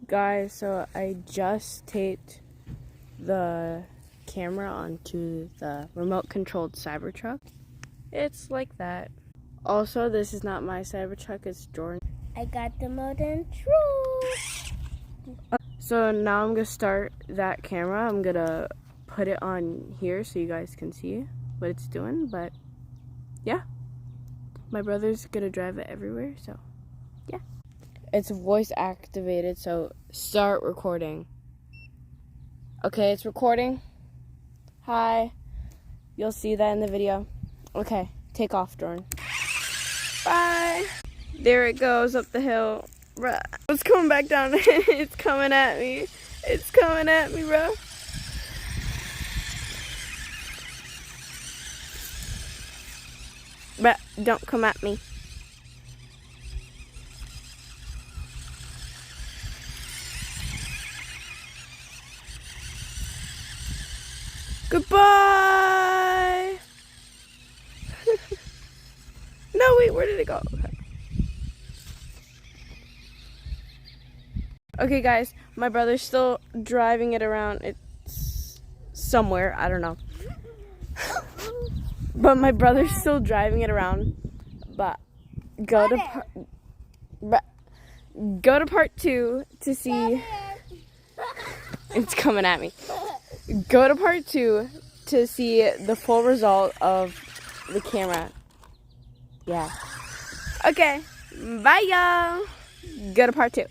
Guys, so I just taped the camera onto the remote controlled Cybertruck. It's like that. Also, this is not my Cybertruck, it's Jordan. I got the modern truth. So now I'm gonna start that camera. I'm gonna put it on here so you guys can see what it's doing, but yeah. My brother's gonna drive it everywhere, so yeah. It's voice activated, so start recording. Okay, it's recording. Hi. You'll see that in the video. Okay, take off, Jordan. Bye. There it goes up the hill. Bruh. It's coming back down. It's coming at me. It's coming at me, bro. But don't come at me. Goodbye. No, wait, where did it go? Okay, guys, my brother's still driving it around. It's somewhere, I don't know. But my brother's still driving it around. But go to part 2 to see. It's coming at me. Go to part 2 to see the full result of the camera. Yeah. Okay. Bye, y'all. Go to part 2.